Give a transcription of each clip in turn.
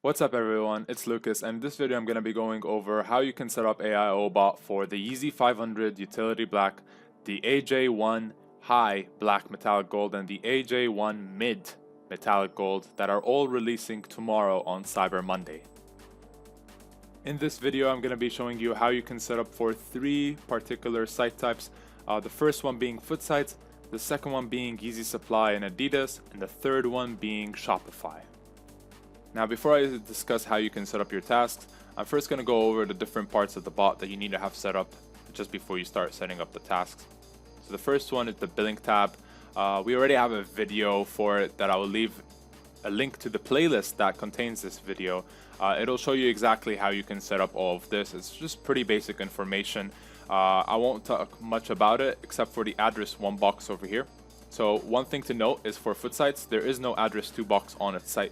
What's up everyone, it's Lucas, and in this video I'm going to be going over how you can set up AIO bot for the Yeezy 500 Utility Black, the AJ1 High Black Metallic Gold, and the AJ1 Mid Metallic Gold that are all releasing tomorrow on Cyber Monday. In this video I'm going to be showing you how you can set up for three particular site types, the first one being Footsites, the second one being Yeezy Supply and Adidas, and the third one being Shopify. Now before I discuss how you can set up your tasks, I'm first going to go over the different parts of the bot that you need to have set up just before you start setting up the tasks. So the first one is the billing tab. We already have a video for it that I will leave a link to the playlist that contains this video. It'll show you exactly how you can set up all of this. It's just pretty basic information. I won't talk much about it except for the address 1 box over here. So one thing to note is for Footsites, there is no address 2 box on its site.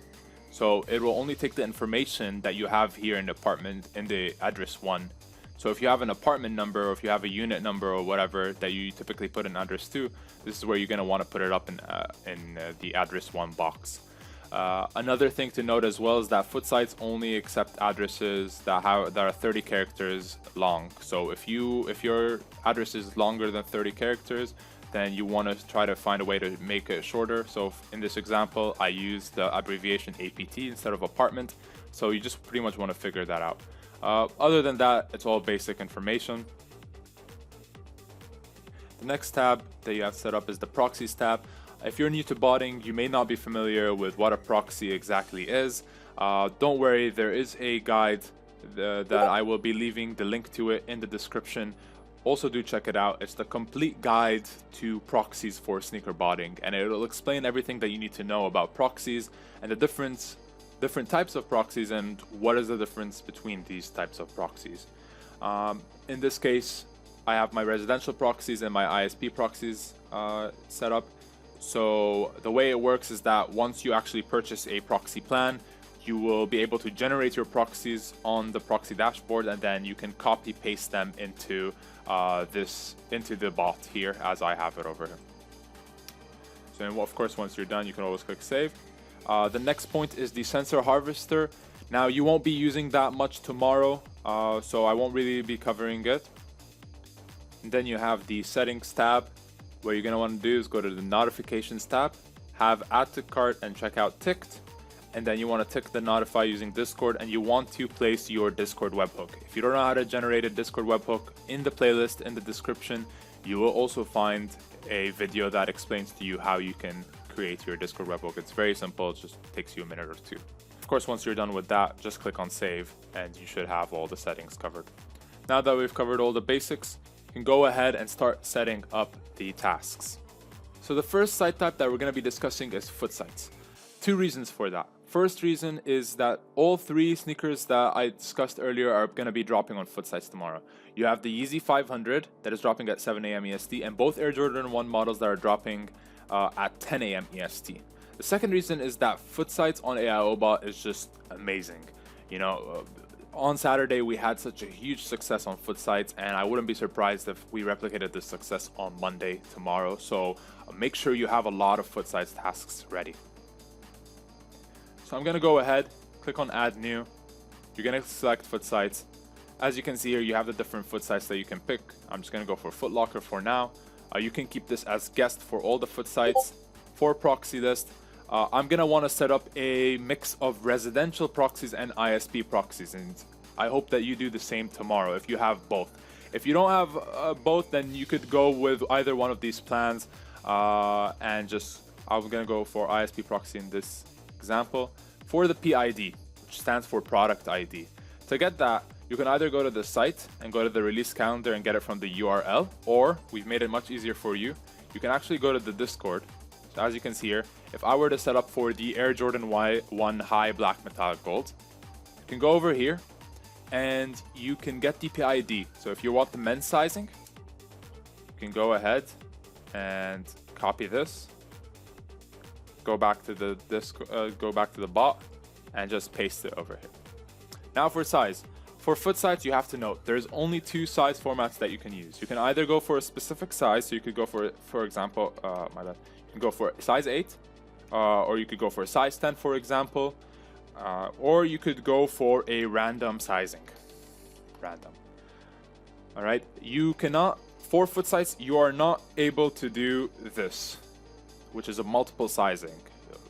So it will only take the information that you have here in the apartment in the address 1. So if you have an apartment number or if you have a unit number or whatever that you typically put in address 2, this is where you're going to want to put it up in the address 1 box. Another thing to note as well is that Footsites only accept addresses that are 30 characters long. So if your address is longer than 30 characters, then you want to try to find a way to make it shorter. So in this example, I use the abbreviation APT instead of apartment. So you just pretty much want to figure that out. Other than that, it's all basic information. The next tab that you have set up is the proxies tab. If you're new to botting, you may not be familiar with what a proxy exactly is. Don't worry, there is a guide that I will be leaving the link to it in the description. Also do check it out. It's the complete guide to proxies for sneaker botting, and it'll explain everything that you need to know about proxies and the different types of proxies and what is the difference between these types of proxies. In this case, I have my residential proxies and my ISP proxies set up. So the way it works is that once you actually purchase a proxy plan, you will be able to generate your proxies on the proxy dashboard, and then you can copy paste them into the bot here as I have it over here. So of course, once you're done, you can always click save. The next point is the sensor harvester. Now you won't be using that much tomorrow, so I won't really be covering it. And then you have the settings tab. What you're going to want to do is go to the notifications tab, have add to cart and checkout ticked, and then you want to tick the notify using Discord, and you want to place your Discord webhook. If you don't know how to generate a Discord webhook, in the playlist in the description you will also find a video that explains to you how you can create your Discord webhook. It's very simple, it just takes you a minute or two. Of course, once you're done with that, just click on save and you should have all the settings covered. Now that we've covered all the basics, you can go ahead and start setting up the tasks. So the first site type that we're going to be discussing is Footsites. Two reasons for that. First reason is that all three sneakers that I discussed earlier are going to be dropping on Footsites tomorrow. You have the Yeezy 500 that is dropping at 7 AM EST, and both Air Jordan 1 models that are dropping at 10 AM EST. The second reason is that Footsites on AIO bot is just amazing. You know, on Saturday we had such a huge success on Footsites, and I wouldn't be surprised if we replicated this success on Monday tomorrow. So make sure you have a lot of Footsites tasks ready. So I'm going to go ahead, click on add new. You're going to select Footsites. As you can see here, you have the different Footsites that you can pick. I'm just going to go for Foot Locker for now. You can keep this as guest for all the Footsites. For proxy list, I'm going to want to set up a mix of residential proxies and ISP proxies, and I hope that you do the same tomorrow if you have both. If you don't have both, then you could go with either one of these plans, and I'm going to go for ISP proxy in this example. For the PID, which stands for product ID, to get that, you can either go to the site and go to the release calendar and get it from the URL, or we've made it much easier for you. You can actually go to the Discord. So as you can see here, if I were to set up for the Air Jordan 1 High Black Metallic Gold, you can go over here and you can get the PID. So if you want the men's sizing, you can go ahead and copy this. Go back to the bot and just paste it over here. Now for size. For Footsites, you have to note there's only 2 size formats that you can use. You can either go for a specific size, so you could go for example, you can go for size 8, or you could go for a size 10, for example. or you could go for a random sizing. Random. All right. You cannot, for Footsites, you are not able to do this, which is a multiple sizing.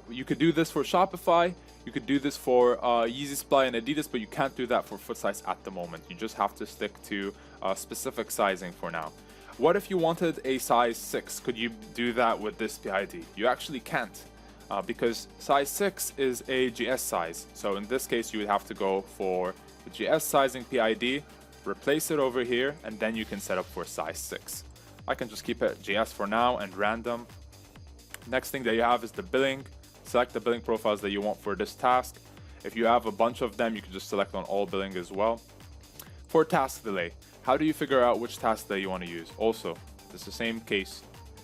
You could do this for Shopify. You could do this for Yeezy Supply and Adidas, but you can't do that for Footsites at the moment. You just have to stick to specific sizing for now. What if you wanted a size 6? Could you do that with this PID? You actually can't, because size 6 is a GS size. So in this case, you would have to go for the GS sizing PID, replace it over here, and then you can set up for size 6. I can just keep it GS for now and random. Next thing that you have is the billing. Select the billing profiles that you want for this task. If you have a bunch of them, you can just select on all billing as well. For task delay, how do you figure out which task that you want to use? Also, it's the same case.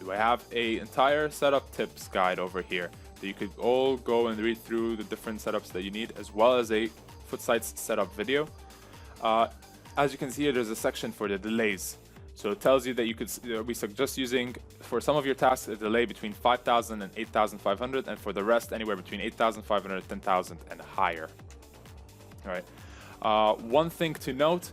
I have an entire setup tips guide over here that you could all go and read through the different setups that you need, as well as a Footsites setup video. As you can see here, there's a section for the delays. So it tells you that you could, we suggest using, for some of your tasks, a delay between 5,000 and 8,500, and for the rest, anywhere between 8,500 and 10,000 and higher. All right. One thing to note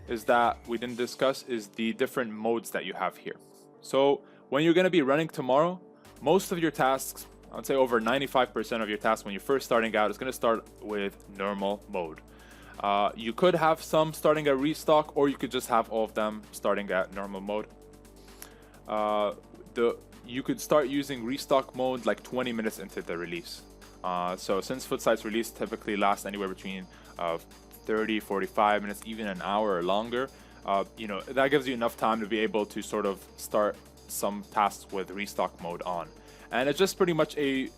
is that we didn't discuss is the different modes that you have here. So when you're going to be running tomorrow, most of your tasks, I would say over 95% of your tasks when you're first starting out, is going to start with normal mode. You could have some starting at restock, or you could just have all of them starting at normal mode. You could start using restock mode like 20 minutes into the release. So since Footsites release typically lasts anywhere between 30, 45 minutes, even an hour or longer, you know, that gives you enough time to be able to sort of start some tasks with restock mode on. And it's just pretty much a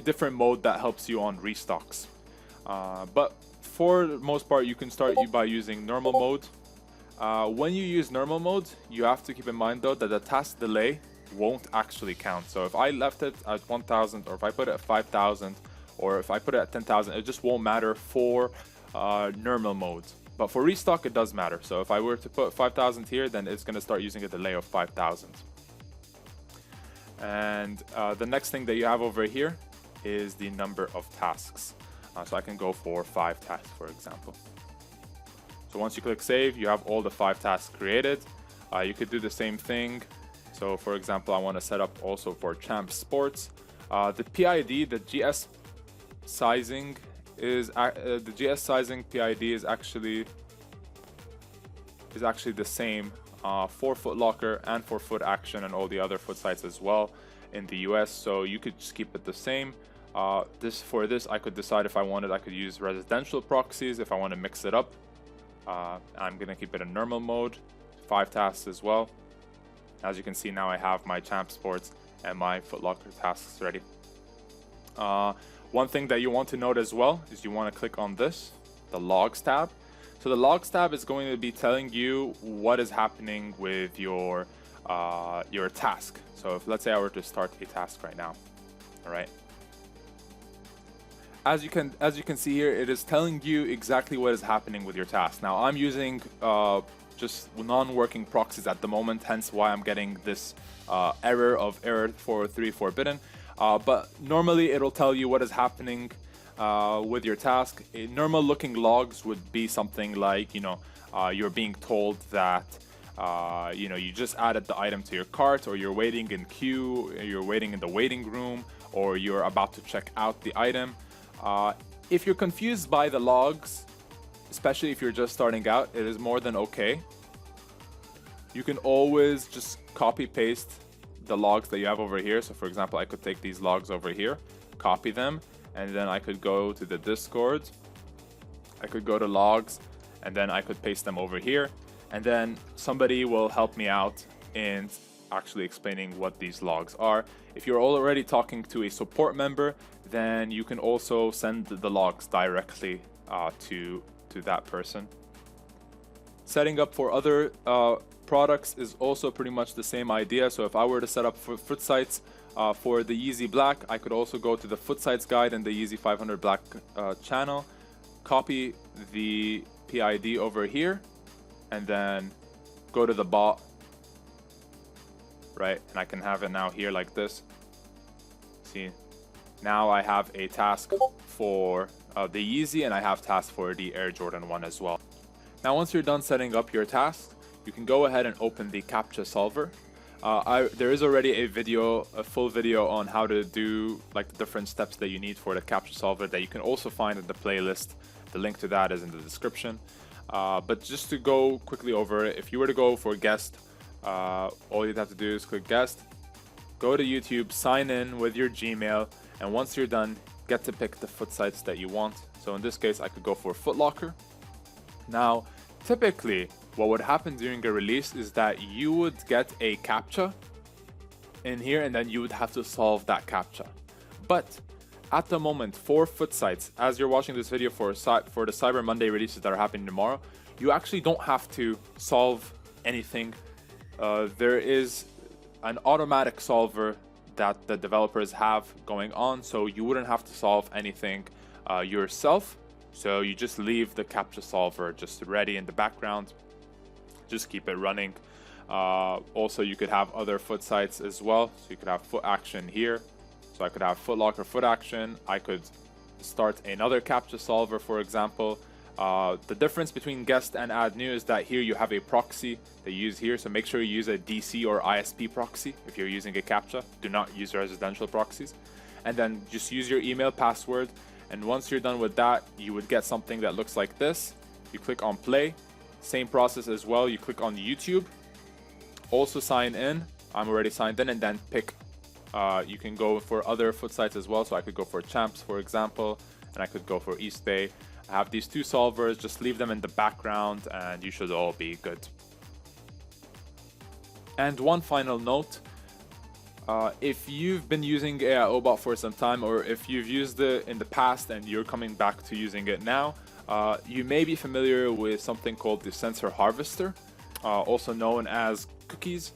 different mode that helps you on restocks. But for the most part, you can start by using normal mode. When you use normal mode, you have to keep in mind though that the task delay won't actually count. So if I left it at 1,000, or if I put it at 5,000, or if I put it at 10,000, it just won't matter for normal mode. But for restock, it does matter. So if I were to put 5,000 here, then it's going to start using a delay of 5,000. And the next thing that you have over here is the number of tasks. So I can go for 5 tasks, for example. So once you click save, you have all the 5 tasks created. You could do the same thing. So for example, I want to set up also for Champ Sports. The PID, the GS sizing is the GS sizing PID is actually the same for Foot Locker and for Foot Action and all the other Footsites as well in the US. So you could just keep it the same. For this, I could decide if I wanted, I could use residential proxies if I want to mix it up. I'm going to keep it in normal mode, 5 tasks as well. As you can see now, I have my Champ Sports and my Foot Locker tasks ready. One thing that you want to note as well is you want to click on this, the Logs tab. So the Logs tab is going to be telling you what is happening with your task. So if, let's say I were to start a task right now, all right. As you can see here, it is telling you exactly what is happening with your task. Now I'm using just non-working proxies at the moment, hence why I'm getting this error 403 forbidden. But normally it'll tell you what is happening with your task. Normal looking logs would be something like, you know, you're being told that you know, you just added the item to your cart, or you're waiting in queue, you're waiting in the waiting room, or you're about to check out the item. If you're confused by the logs, especially if you're just starting out, it is more than okay. You can always just copy paste the logs that you have over here. So for example, I could take these logs over here, copy them, and then I could go to the Discord. I could go to logs, and then I could paste them over here. And then somebody will help me out in actually explaining what these logs are. If you're already talking to a support member, then you can also send the logs directly to that person. Setting up for other products is also pretty much the same idea. So if I were to set up for Footsites for the Yeezy Black, I could also go to the Footsites guide and the Yeezy 500 Black channel, copy the PID over here, and then go to the bot, right? And I can have it now here like this. See, now I have a task for the Yeezy, and I have tasks for the Air Jordan 1 as well. Now once you're done setting up your task, you can go ahead and open the CAPTCHA solver. There is already a full video on how to do like the different steps that you need for the CAPTCHA solver that you can also find in the playlist. The link to that is in the description. But just to go quickly over it, if you were to go for guest, all you'd have to do is click guest, go to YouTube, sign in with your Gmail, and once you're done, get to pick the Footsites that you want. So in this case, I could go for Foot Locker. Now, typically, what would happen during a release is that you would get a CAPTCHA in here, and then you would have to solve that CAPTCHA. But at the moment, for Footsites, as you're watching this video for the Cyber Monday releases that are happening tomorrow, you actually don't have to solve anything. There is an automatic solver that the developers have going on, so you wouldn't have to solve anything yourself. So you just leave the CAPTCHA solver just ready in the background, just keep it running. Also, you could have other Footsites as well, so you could have foot action here. So I could have Foot Locker foot action. I could start another CAPTCHA solver, for example. The difference between guest and add new is that here you have a proxy that you use here, so make sure you use a DC or ISP proxy if you're using a CAPTCHA. Do not use residential proxies. And then just use your email password, and once you're done with that, you would get something that looks like this. You click on play, same process as well. You click on YouTube, also sign in. I'm already signed in, and then pick. You can go for other Footsites as well, so I could go for Champs, for example, and I could go for East Bay. I have these two solvers, just leave them in the background and you should all be good. And one final note, if you've been using AIO bot for some time, or if you've used it in the past and you're coming back to using it now, you may be familiar with something called the sensor harvester, also known as cookies.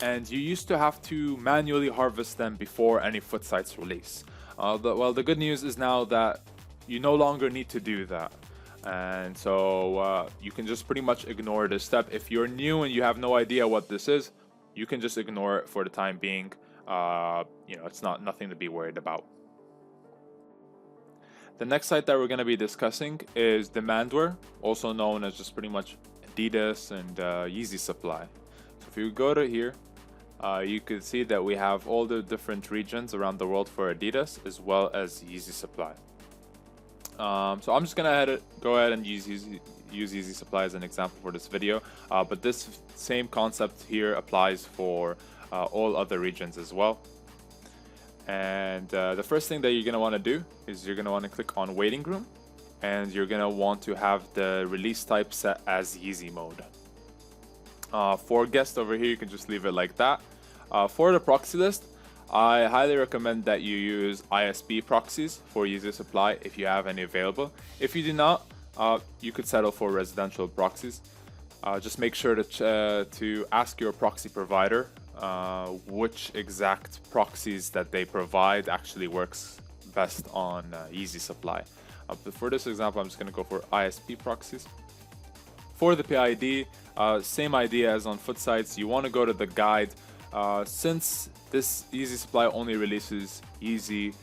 And you used to have to manually harvest them before any Footsites release. Well, the good news is now that you no longer need to do that. And so you can just pretty much ignore this step. If you're new and you have no idea what this is, you can just ignore it for the time being. It's nothing to be worried about. The next site that we're going to be discussing is Demandware, also known as just pretty much Adidas and Yeezy Supply. So if you go to here, you can see that we have all the different regions around the world for Adidas as well as Yeezy Supply. So I'm just gonna go ahead and use Yeezy Supply as an example for this video, but this same concept here applies for all other regions as well. And the first thing that you're gonna want to do is you're gonna want to click on waiting room, and you're gonna want to have the release type set as Yeezy mode. For guest over here, you can just leave it like that. For the proxy list, I highly recommend that you use ISP proxies for Yeezy Supply if you have any available. If you do not, you could settle for residential proxies. Just make sure to ask your proxy provider which exact proxies that they provide actually works best on Yeezy Supply. But for this example, I'm just going to go for ISP proxies. For the PID, same idea as on Footsites. You want to go to the guide. Since this Yeezy Supply only releases Yeezy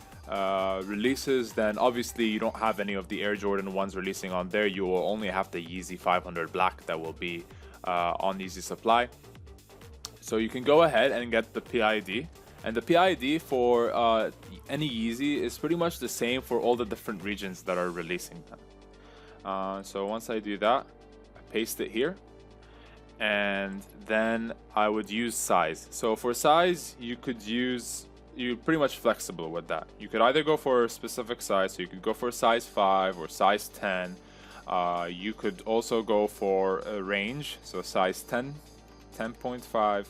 releases, then obviously you don't have any of the Air Jordan 1s releasing on there. You will only have the Yeezy 500 Black that will be on Yeezy Supply. So you can go ahead and get the PID. And the PID for any Yeezy is pretty much the same for all the different regions that are releasing them. So once I do that, I paste it here. And then I would use size. So for size, you're pretty much flexible with that. You could either go for a specific size, so you could go for size 5 or size 10. You could also go for a range, so size 10, 10.5,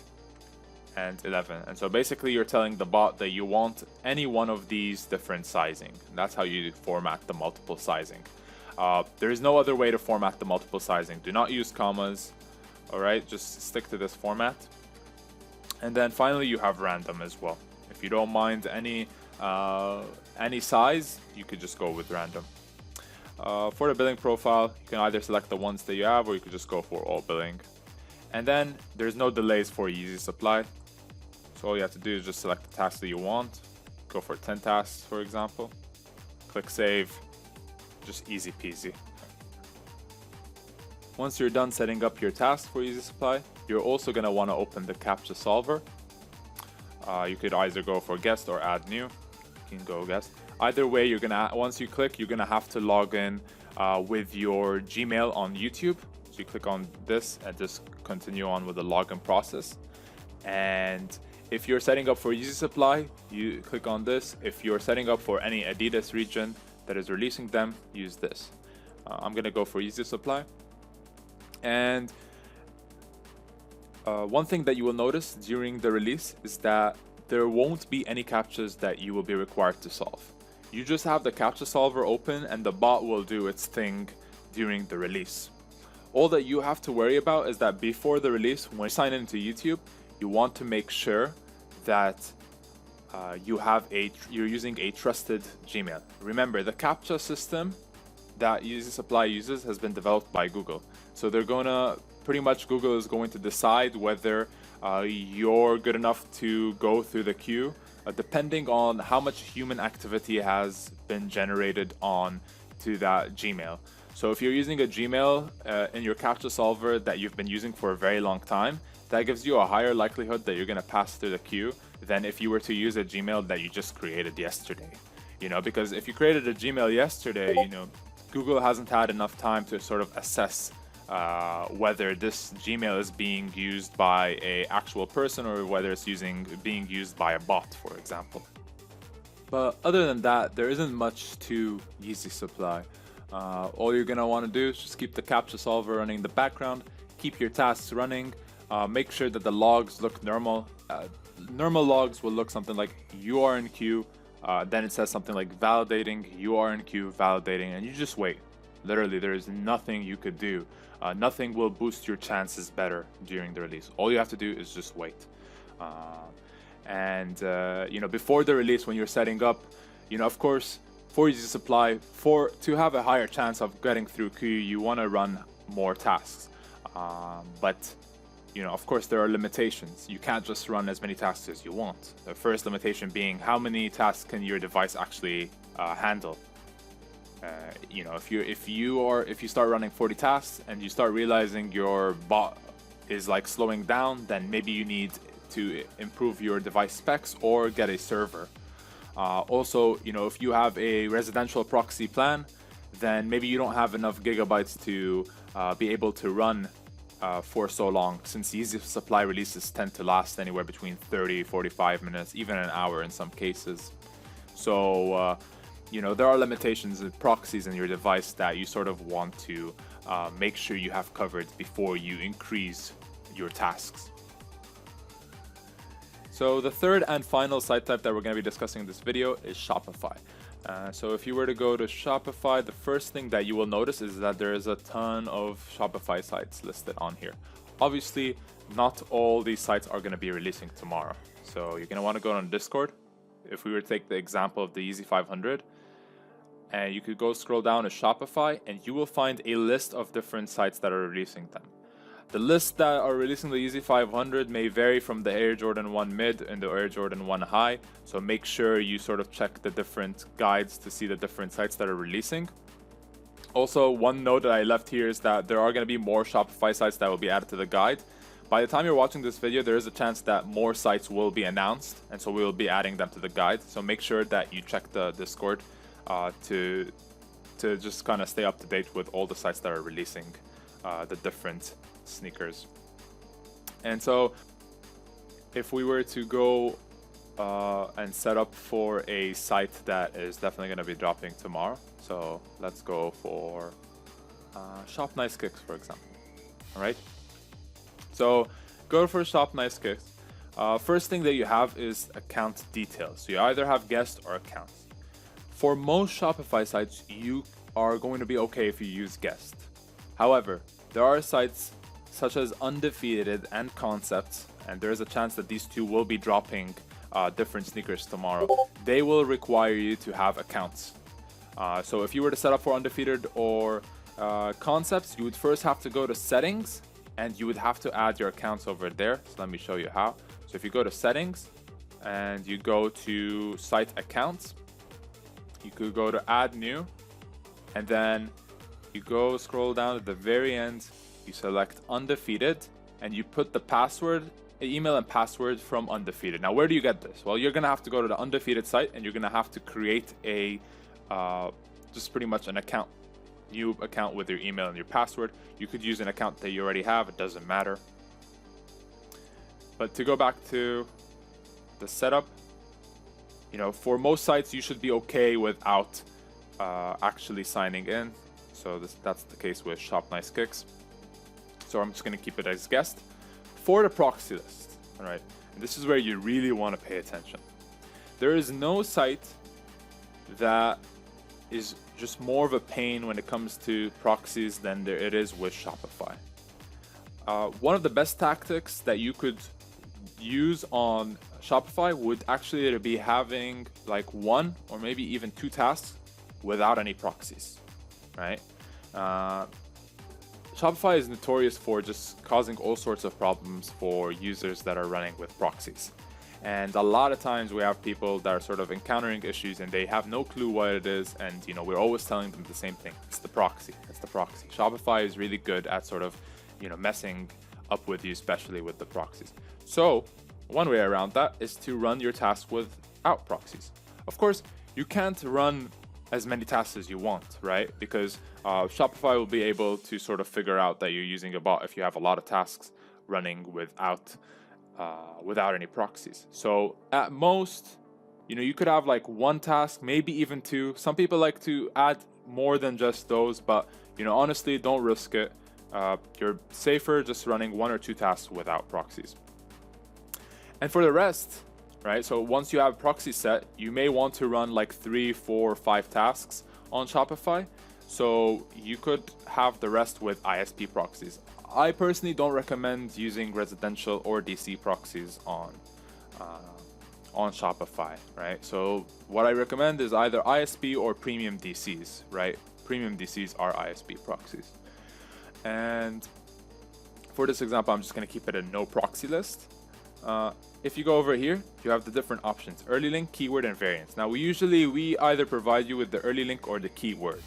and 11. And so basically you're telling the bot that you want any one of these different sizing. And that's how you format the multiple sizing. There is no other way to format the multiple sizing. Do not use commas. Alright, just stick to this format. And then finally you have random as well. If you don't mind any size, you could just go with random. For the billing profile, you can either select the ones that you have, or you could just go for all billing. And then there's no delays for Yeezy Supply. So all you have to do is just select the task that you want. Go for 10 tasks, for example. Click save. just easy peasy. Once you're done setting up your task for Yeezy Supply, you're also going to want to open the CAPTCHA solver. You could either go for guest or add new. You can go guest. Either way, once you click, you're gonna have to log in with your Gmail on YouTube. So you click on this and just continue on with the login process. And if you're setting up for Yeezy Supply, you click on this. If you're setting up for any Adidas region that is releasing them, use this. I'm gonna go for Yeezy Supply. And one thing that you will notice during the release is that there won't be any CAPTCHAs that you will be required to solve. You just have the CAPTCHA solver open and the bot will do its thing during the release. All that you have to worry about is that before the release, when you sign into YouTube, you want to make sure that you're using a trusted Gmail. Remember, the CAPTCHA system that Yeezy Supply uses has been developed by Google. So Google is going to decide whether you're good enough to go through the queue, depending on how much human activity has been generated on to that Gmail. So if you're using a Gmail in your CAPTCHA solver that you've been using for a very long time, that gives you a higher likelihood that you're going to pass through the queue than if you were to use a Gmail that you just created yesterday. Because if you created a Gmail yesterday, Google hasn't had enough time to sort of assess whether this Gmail is being used by an actual person or whether it's being used by a bot, for example. But other than that, there isn't much to Yeezy Supply. All you're gonna want to do is just keep the CAPTCHA solver running in the background, keep your tasks running, make sure that the logs look normal. Normal logs will look something like you are in queue, then it says something like validating, you are in queue, validating, and you just wait. Literally, there is nothing you could do. Nothing will boost your chances better during the release. All you have to do is just wait. Before the release, when you're setting up, of course, for Yeezy Supply, to have a higher chance of getting through queue, you want to run more tasks. But of course, there are limitations. You can't just run as many tasks as you want. The first limitation being how many tasks can your device actually handle. If you start running 40 tasks and you start realizing your bot is like slowing down, then maybe you need to improve your device specs or get a server. Also, if you have a residential proxy plan, then maybe you don't have enough gigabytes to be able to run for so long, since Yeezy Supply releases tend to last anywhere between 30-45 minutes, even an hour in some cases. So there are limitations and proxies in your device that you sort of want to make sure you have covered before you increase your tasks. So the third and final site type that we're going to be discussing in this video is Shopify. So if you were to go to Shopify, the first thing that you will notice is that there is a ton of Shopify sites listed on here. Obviously, not all these sites are going to be releasing tomorrow. So you're going to want to go on Discord. If we were to take the example of the Yeezy 500, and you could go scroll down to Shopify and you will find a list of different sites that are releasing them. The list that are releasing the Yeezy 500 may vary from the Air Jordan 1 Mid and the Air Jordan 1 High, so make sure you sort of check the different guides to see the different sites that are releasing. Also, one note that I left here is that there are going to be more Shopify sites that will be added to the guide. By the time you're watching this video, there is a chance that more sites will be announced, and so we will be adding them to the guide. So make sure that you check the Discord to just kind of stay up to date with all the sites that are releasing the different sneakers. And so if we were to go and set up for a site that is definitely going to be dropping tomorrow, so let's go for Shop Nice Kicks, for example. All right, so go for Shop Nice Kicks. First thing that you have is account details. So you either have guest or accounts. For most Shopify sites, you are going to be okay if you use guest. However, there are sites such as Undefeated and Concepts, and there is a chance that these two will be dropping different sneakers tomorrow. They will require you to have accounts. So if you were to set up for Undefeated or Concepts, you would first have to go to Settings, and you would have to add your accounts over there. So let me show you how. So if you go to Settings and you go to Site Accounts, you could go to Add New, and then you go scroll down to the very end, you select undefeated, and you put the password, email and password from undefeated. Now, where do you get this? Well, you're gonna have to go to the undefeated site, and you're gonna have to create a just pretty much an account, new account with your email and your password. You could use an account that you already have, it doesn't matter. But to go back to the setup, you know, for most sites you should be okay without actually signing in. So that's the case with Shop Nice Kicks. So I'm just going to keep it as guest. For the proxy list, all right, and this is where you really want to pay attention. There is no site that is just more of a pain when it comes to proxies than it is with Shopify. One of the best tactics that you could use on Shopify would actually be having like one or maybe even two tasks without any proxies, right? Shopify is notorious for just causing all sorts of problems for users that are running with proxies. And a lot of times we have people that are sort of encountering issues and they have no clue what it is. And, you know, we're always telling them the same thing. It's the proxy. It's the proxy. Shopify is really good at sort of, you know, messing up with you, especially with the proxies. So one way around that is to run your tasks without proxies. Of course, you can't run as many tasks as you want, right? Because Shopify will be able to sort of figure out that you're using a bot if you have a lot of tasks running without any proxies. So at most, you know, you could have like one task, maybe even two. Some people like to add more than just those, but, you know, honestly, don't risk it. You're safer just running one or two tasks without proxies. And for the rest, right, so once you have a proxy set, you may want to run like 3, 4, 5 tasks on Shopify. So you could have the rest with ISP proxies. I personally don't recommend using residential or DC proxies on Shopify, right? So what I recommend is either ISP or premium DCs, right? Premium DCs are ISP proxies. And for this example, I'm just going to keep it a no proxy list. If you go over here, you have the different options: early link, keyword, and variants. Now, we either provide you with the early link or the keyword,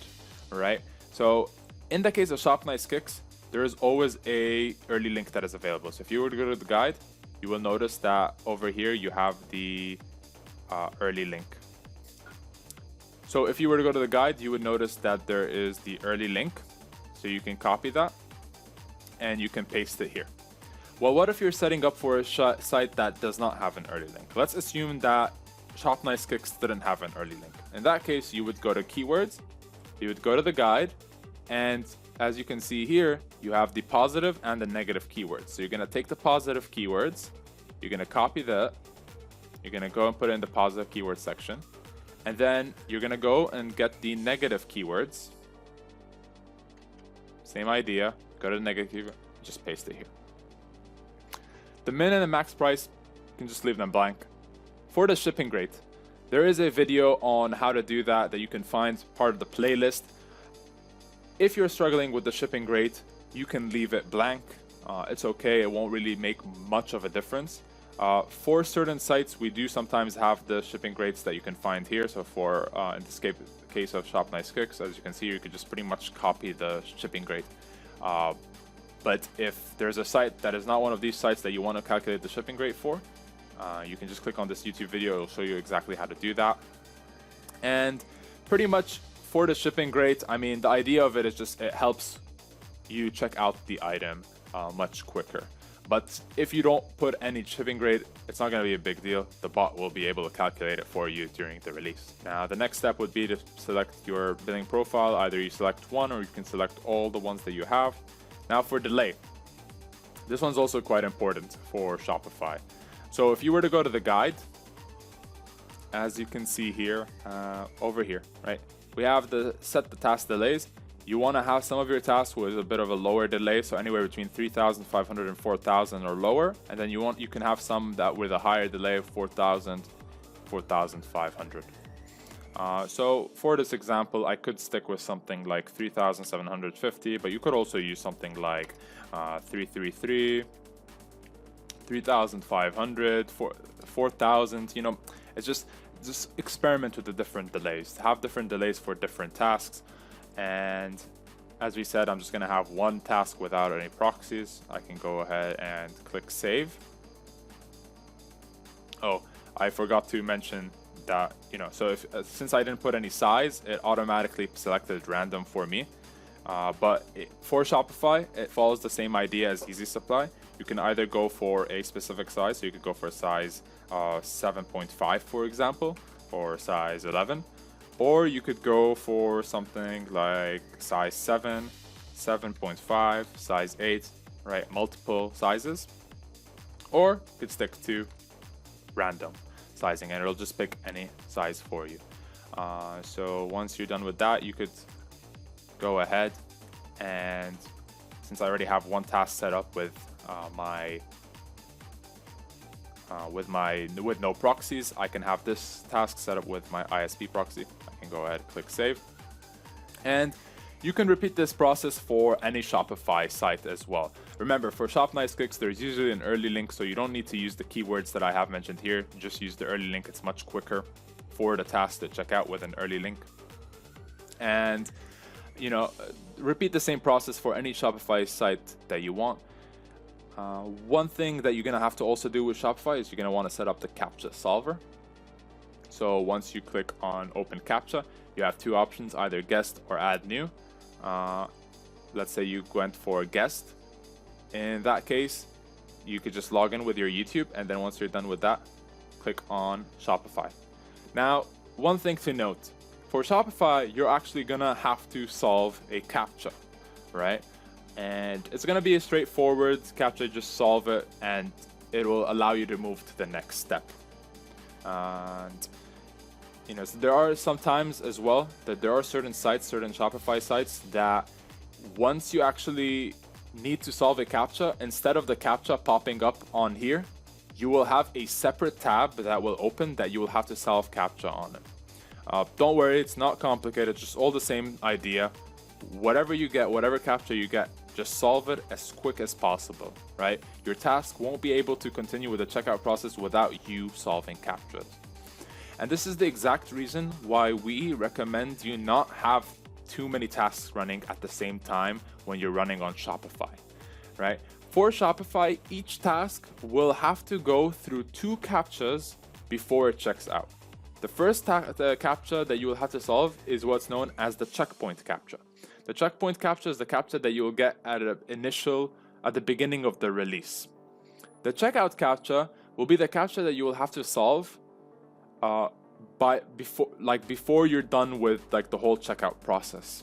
right? So in the case of Shop Nice Kicks, there is always a early link that is available. So if you were to go to the guide, you will notice that over here you have the early link. So if you were to go to the guide, you would notice that there is the early link. So you can copy that and you can paste it here. Well, what if you're setting up for a site that does not have an early link? Let's assume that Shop Nice Kicks didn't have an early link. In that case, you would go to keywords, you would go to the guide, and as you can see here, you have the positive and the negative keywords. So you're going to take the positive keywords, you're going to copy that, you're going to go and put it in the positive keyword section, and then you're going to go and get the negative keywords. Same idea, go to the negative keyword, just paste it here. The min and the max price, you can just leave them blank. For the shipping rate, there is a video on how to do that you can find part of the playlist. If you're struggling with the shipping rate, you can leave it blank. It's okay, it won't really make much of a difference. For certain sites, we do sometimes have the shipping rates that you can find here. So for in this case of Shop Nice Kicks, as you can see, you could just pretty much copy the shipping rate. But if there's a site that is not one of these sites that you want to calculate the shipping rate for, you can just click on this YouTube video. It'll show you exactly how to do that. And pretty much for the shipping rate, I mean, the idea of it is just it helps you check out the item much quicker. But if you don't put any shipping rate, it's not going to be a big deal. The bot will be able to calculate it for you during the release. Now, the next step would be to select your billing profile. Either you select one or you can select all the ones that you have. Now for delay, this one's also quite important for Shopify. So if you were to go to the guide, as you can see here, over here, right? We have set the task delays. You want to have some of your tasks with a bit of a lower delay, so anywhere between 3,500 and 4,000 or lower, and then you can have some that with a higher delay of 4,000, 4,500. So for this example, I could stick with something like 3,750, but you could also use something like 333, 3,500, 4,000. You know, it's just experiment with the different delays. Have different delays for different tasks. And as we said, I'm just going to have one task without any proxies. I can go ahead and click save. Oh, I forgot to mention that, so if since I didn't put any size, it automatically selected random for me. For Shopify, it follows the same idea as Yeezy Supply. You can either go for a specific size, so you could go for a size 7.5, for example, or size 11, or you could go for something like size 7, 7.5, size 8, right? Multiple sizes, or you could stick to random sizing and it'll just pick any size for you. So once you're done with that, you could go ahead, and since I already have one task set up with with no proxies, I can have this task set up with my ISP proxy. I can go ahead, click save, and you can repeat this process for any Shopify site as well. Remember, for Shop Nice Clicks, there's usually an early link, so you don't need to use the keywords that I have mentioned here. Just use the early link. It's much quicker for the task to check out with an early link. And repeat the same process for any Shopify site that you want. One thing that you're going to have to also do with Shopify is you're going to want to set up the CAPTCHA solver. So once you click on open CAPTCHA, you have two options, either guest or add new. Let's say you went for guest. In that case, you could just log in with your YouTube, and then once you're done with that, click on Shopify. Now, one thing to note, for Shopify, you're actually gonna have to solve a CAPTCHA, right? And it's gonna be a straightforward CAPTCHA, just solve it, and it will allow you to move to the next step. And so there are some times as well that there are certain sites, certain Shopify sites, that once you actually need to solve a CAPTCHA, instead of the CAPTCHA popping up on here, you will have a separate tab that will open that you will have to solve CAPTCHA on it. Don't worry, it's not complicated, it's just all the same idea. Whatever you get, whatever CAPTCHA you get, just solve it as quick as possible, right? Your task won't be able to continue with the checkout process without you solving CAPTCHAs. And this is the exact reason why we recommend you not have too many tasks running at the same time when you're running on Shopify, right? For Shopify, each task will have to go through two CAPTCHAs before it checks out. The first the CAPTCHA that you will have to solve is what's known as the checkpoint CAPTCHA. The checkpoint CAPTCHA is the CAPTCHA that you will get at the beginning of the release. The checkout CAPTCHA will be the CAPTCHA that you will have to solve before you're done with the whole checkout process.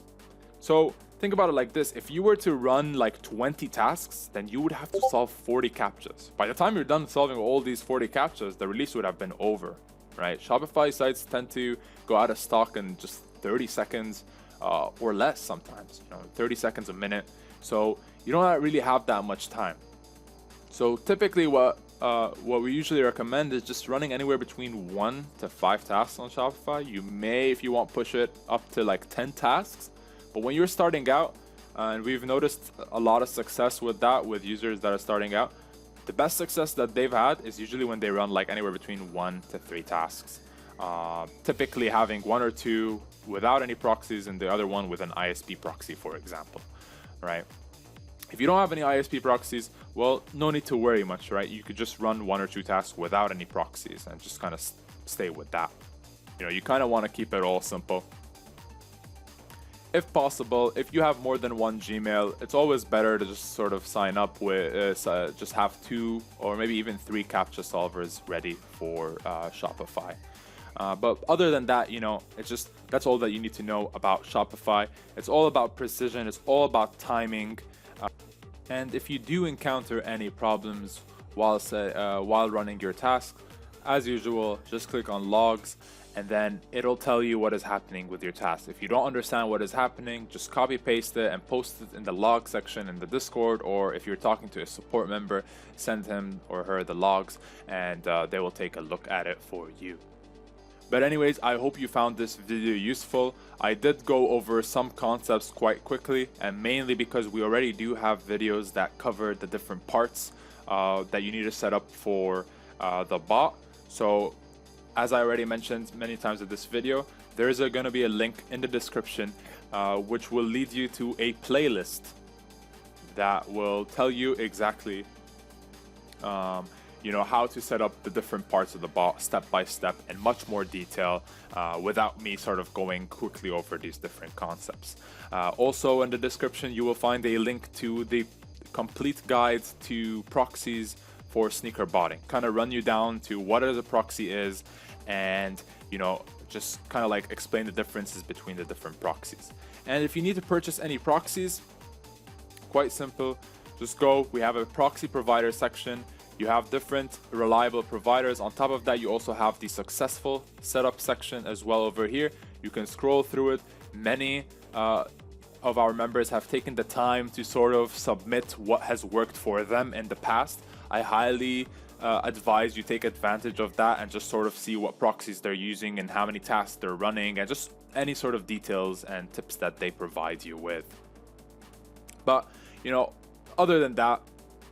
So think about it like this: if you were to run 20 tasks, then you would have to solve 40 CAPTCHAs. By the time you're done solving all these 40 CAPTCHAs, the release would have been over, right? Shopify sites tend to go out of stock in just 30 seconds or less sometimes, 30 seconds a minute. So you don't really have that much time. So typically what we usually recommend is just running anywhere between 1 to 5 tasks on Shopify. You may, if you want, push it up to 10 tasks. But when you're starting out, and we've noticed a lot of success with that with users that are starting out, the best success that they've had is usually when they run anywhere between 1 to 3 tasks. Typically having 1 or 2 without any proxies and the other one with an ISP proxy, for example, right? If you don't have any ISP proxies, well, no need to worry much, right? You could just run 1 or 2 tasks without any proxies and just kind of stay with that. You kind of want to keep it all simple. If possible, if you have more than one Gmail, it's always better to just sort of sign up with, just have 2 or maybe even 3 CAPTCHA solvers ready for Shopify. But other than that, that's all that you need to know about Shopify. It's all about precision. It's all about timing. And if you do encounter any problems while running your task, as usual, just click on logs, and then it'll tell you what is happening with your task. If you don't understand what is happening, just copy paste it and post it in the log section in the Discord, or if you're talking to a support member, send him or her the logs, and they will take a look at it for you. But anyways, I hope you found this video useful. I did go over some concepts quite quickly, and mainly because we already do have videos that cover the different parts that you need to set up for the bot. So as I already mentioned many times in this video, there's going to be a link in the description which will lead you to a playlist that will tell you exactly how to set up the different parts of the bot step by step in much more detail without me sort of going quickly over these different concepts. Also in the description you will find a link to the complete guide to proxies for sneaker botting. Kind of run you down to what a proxy is, and just kind of like explain the differences between the different proxies. And if you need to purchase any proxies, quite simple, just go. We have a proxy provider section. You have different reliable providers. On top of that, you also have the successful setup section as well over here. You can scroll through it. Many of our members have taken the time to sort of submit what has worked for them in the past. I highly advise you take advantage of that and just sort of see what proxies they're using and how many tasks they're running, and just any sort of details and tips that they provide you with. But other than that,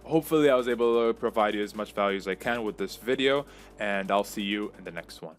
hopefully I was able to provide you as much value as I can with this video, and I'll see you in the next one.